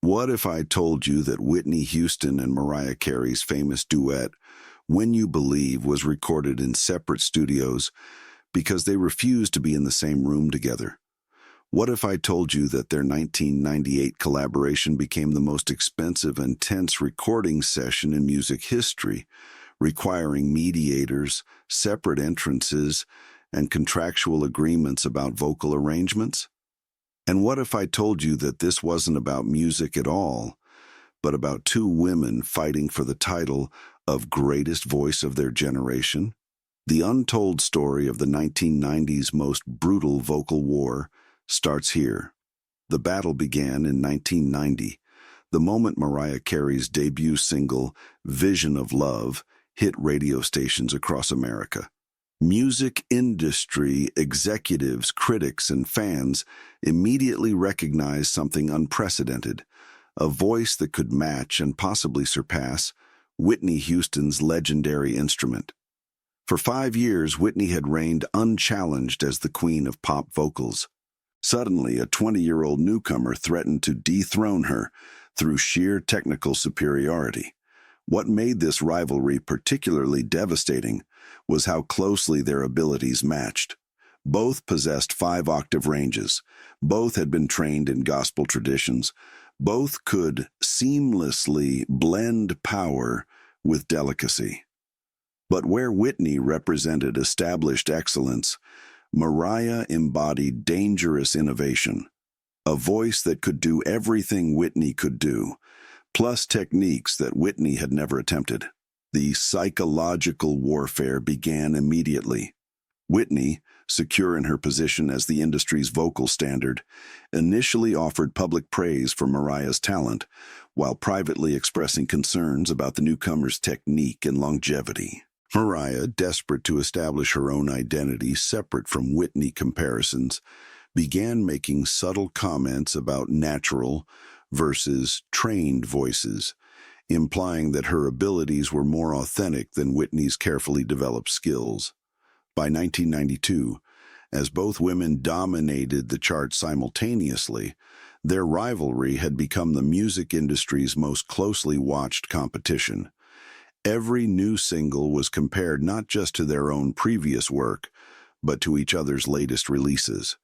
What if I told you that Whitney Houston and Mariah Carey's famous duet, When You Believe, was recorded in separate studios because they refused to be in the same room together? What if I told you that their 1998 collaboration became the most expensive and tense recording session in music history, requiring mediators, separate entrances, and contractual agreements about vocal arrangements? And what if I told you that this wasn't about music at all, but about two women fighting for the title of greatest voice of their generation? The untold story of the 1990s most brutal vocal war starts here. The battle began in 1990, the moment Mariah Carey's debut single, Vision of Love, hit radio stations across America. Music industry executives, critics, and fans immediately recognized something unprecedented, a voice that could match and possibly surpass Whitney Houston's legendary instrument. For 5 years, Whitney had reigned unchallenged as the queen of pop vocals. Suddenly, a 20-year-old newcomer threatened to dethrone her through sheer technical superiority. What made this rivalry particularly devastating was how closely their abilities matched. Both possessed 5-octave ranges. Both had been trained in gospel traditions. Both could seamlessly blend power with delicacy. But where Whitney represented established excellence, Mariah embodied dangerous innovation. A voice that could do everything Whitney could do, plus techniques that Whitney had never attempted. The psychological warfare began immediately. Whitney, secure in her position as the industry's vocal standard, initially offered public praise for Mariah's talent, while privately expressing concerns about the newcomer's technique and longevity. Mariah, desperate to establish her own identity separate from Whitney comparisons, began making subtle comments about natural versus trained voices, implying that her abilities were more authentic than Whitney's carefully developed skills. By 1992, as both women dominated the charts simultaneously, their rivalry had become the music industry's most closely watched competition. Every new single was compared not just to their own previous work, but to each other's latest releases.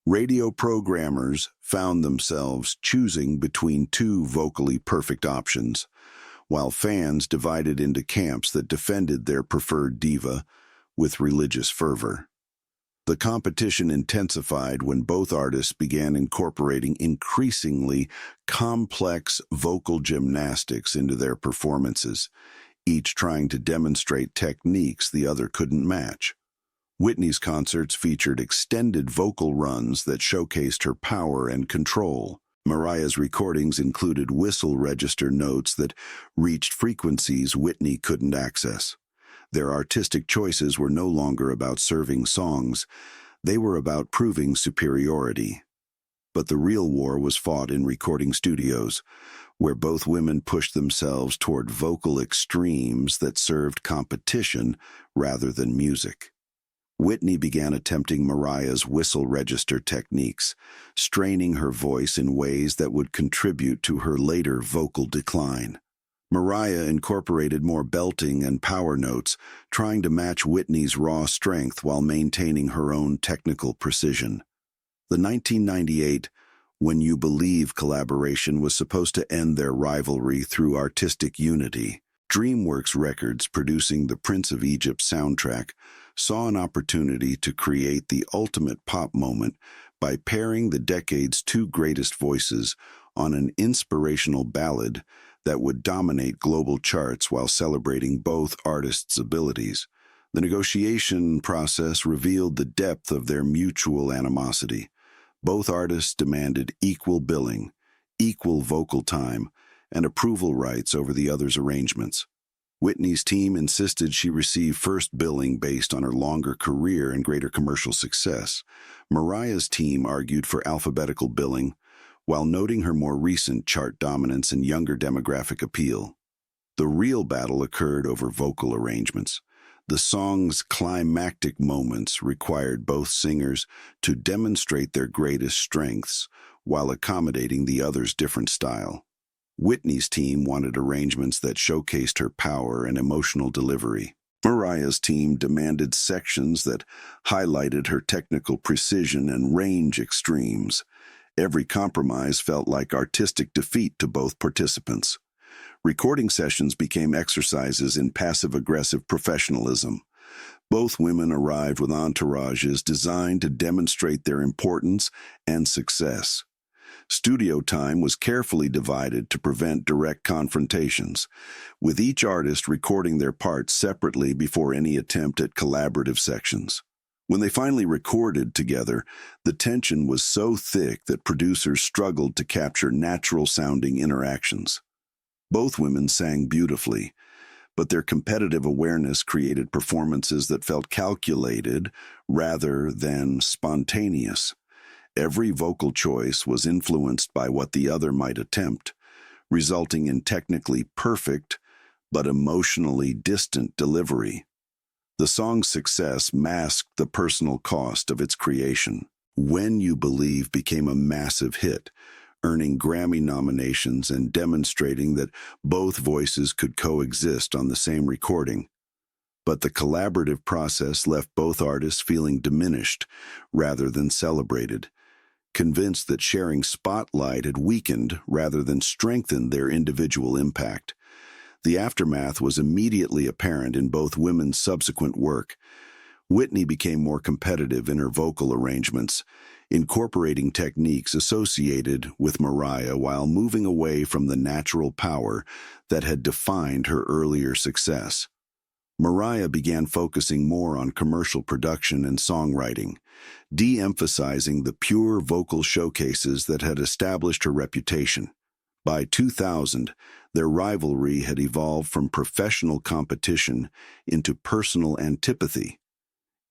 Radio programmers found themselves choosing between two vocally perfect options, while fans divided into camps that defended their preferred diva with religious fervor. The competition intensified when both artists began incorporating increasingly complex vocal gymnastics into their performances, each trying to demonstrate techniques the other couldn't match. Whitney's concerts featured extended vocal runs that showcased her power and control. Mariah's recordings included whistle register notes that reached frequencies Whitney couldn't access. Their artistic choices were no longer about serving songs, they were about proving superiority. But the real war was fought in recording studios, where both women pushed themselves toward vocal extremes that served competition rather than music. Whitney began attempting Mariah's whistle register techniques, straining her voice in ways that would contribute to her later vocal decline. Mariah incorporated more belting and power notes, trying to match Whitney's raw strength while maintaining her own technical precision. The 1998 When You Believe collaboration was supposed to end their rivalry through artistic unity. DreamWorks Records, producing the Prince of Egypt soundtrack, saw an opportunity to create the ultimate pop moment by pairing the decade's two greatest voices on an inspirational ballad that would dominate global charts while celebrating both artists' abilities. The negotiation process revealed the depth of their mutual animosity. Both artists demanded equal billing, equal vocal time, and approval rights over the other's arrangements. Whitney's team insisted she receive first billing based on her longer career and greater commercial success. Mariah's team argued for alphabetical billing, while noting her more recent chart dominance and younger demographic appeal. The real battle occurred over vocal arrangements. The song's climactic moments required both singers to demonstrate their greatest strengths, while accommodating the other's different style. Whitney's team wanted arrangements that showcased her power and emotional delivery. Mariah's team demanded sections that highlighted her technical precision and range extremes. Every compromise felt like artistic defeat to both participants. Recording sessions became exercises in passive-aggressive professionalism. Both women arrived with entourages designed to demonstrate their importance and success. Studio time was carefully divided to prevent direct confrontations, with each artist recording their parts separately before any attempt at collaborative sections. When they finally recorded together, the tension was so thick that producers struggled to capture natural-sounding interactions. Both women sang beautifully, but their competitive awareness created performances that felt calculated rather than spontaneous. Every vocal choice was influenced by what the other might attempt, resulting in technically perfect but emotionally distant delivery. The song's success masked the personal cost of its creation. When You Believe became a massive hit, earning Grammy nominations and demonstrating that both voices could coexist on the same recording. But the collaborative process left both artists feeling diminished rather than celebrated, convinced that sharing spotlight had weakened rather than strengthened their individual impact. The aftermath was immediately apparent in both women's subsequent work. Whitney became more competitive in her vocal arrangements, incorporating techniques associated with Mariah while moving away from the natural power that had defined her earlier success. Mariah began focusing more on commercial production and songwriting, de-emphasizing the pure vocal showcases that had established her reputation. By 2000, their rivalry had evolved from professional competition into personal antipathy.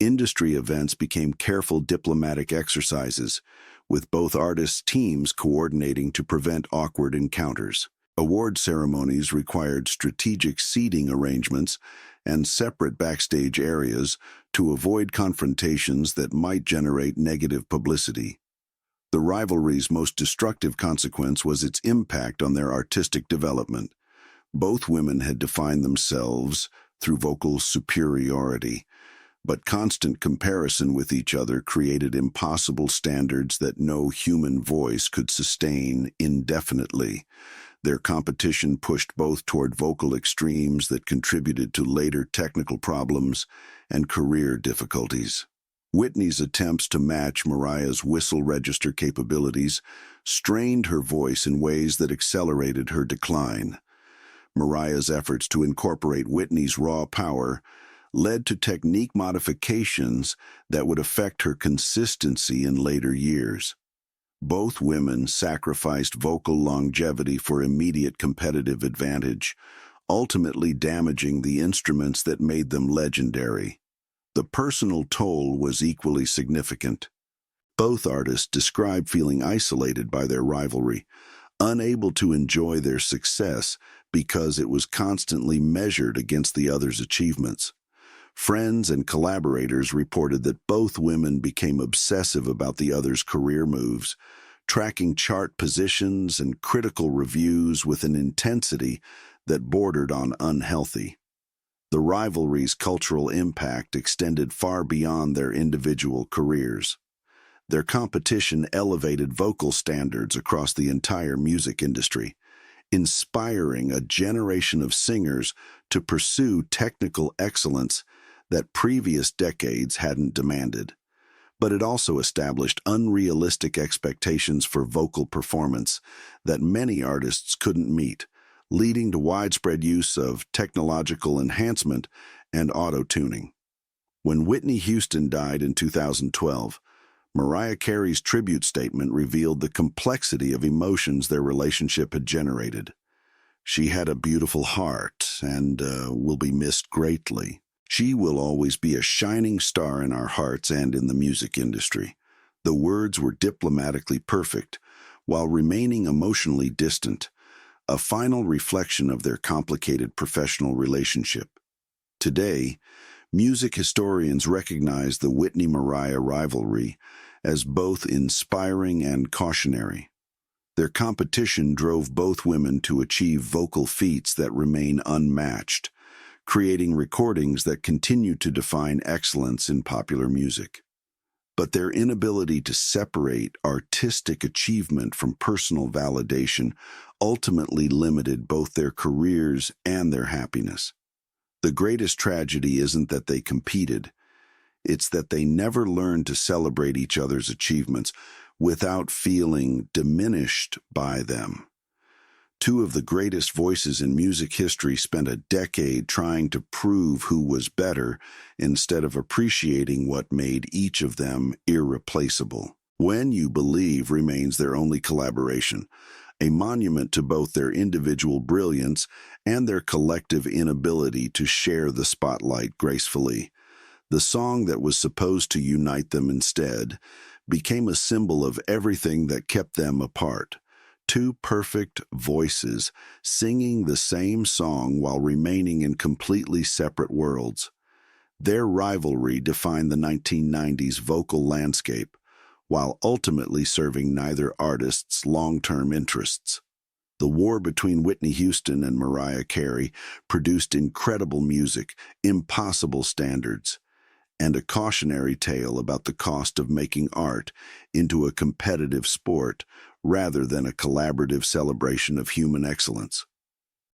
Industry events became careful diplomatic exercises, with both artists' teams coordinating to prevent awkward encounters. Award ceremonies required strategic seating arrangements and separate backstage areas to avoid confrontations that might generate negative publicity. The rivalry's most destructive consequence was its impact on their artistic development. Both women had defined themselves through vocal superiority, but constant comparison with each other created impossible standards that no human voice could sustain indefinitely. Their competition pushed both toward vocal extremes that contributed to later technical problems and career difficulties. Whitney's attempts to match Mariah's whistle register capabilities strained her voice in ways that accelerated her decline. Mariah's efforts to incorporate Whitney's raw power led to technique modifications that would affect her consistency in later years. Both women sacrificed vocal longevity for immediate competitive advantage, ultimately damaging the instruments that made them legendary. The personal toll was equally significant. Both artists described feeling isolated by their rivalry, unable to enjoy their success because it was constantly measured against the other's achievements. Friends and collaborators reported that both women became obsessive about the other's career moves, tracking chart positions and critical reviews with an intensity that bordered on unhealthy. The rivalry's cultural impact extended far beyond their individual careers. Their competition elevated vocal standards across the entire music industry, inspiring a generation of singers to pursue technical excellence that previous decades hadn't demanded. But it also established unrealistic expectations for vocal performance that many artists couldn't meet, leading to widespread use of technological enhancement and auto-tuning. When Whitney Houston died in 2012, Mariah Carey's tribute statement revealed the complexity of emotions their relationship had generated. "She had a beautiful heart and will be missed greatly. She will always be a shining star in our hearts and in the music industry." The words were diplomatically perfect, while remaining emotionally distant, a final reflection of their complicated professional relationship. Today, music historians recognize the Whitney-Mariah rivalry as both inspiring and cautionary. Their competition drove both women to achieve vocal feats that remain unmatched, creating recordings that continue to define excellence in popular music. But their inability to separate artistic achievement from personal validation ultimately limited both their careers and their happiness. The greatest tragedy isn't that they competed, it's that they never learned to celebrate each other's achievements without feeling diminished by them. Two of the greatest voices in music history spent a decade trying to prove who was better instead of appreciating what made each of them irreplaceable. When You Believe remains their only collaboration, a monument to both their individual brilliance and their collective inability to share the spotlight gracefully. The song that was supposed to unite them instead became a symbol of everything that kept them apart. Two perfect voices singing the same song while remaining in completely separate worlds. Their rivalry defined the 1990s vocal landscape, while ultimately serving neither artist's long-term interests. The war between Whitney Houston and Mariah Carey produced incredible music, impossible standards, and a cautionary tale about the cost of making art into a competitive sport rather than a collaborative celebration of human excellence.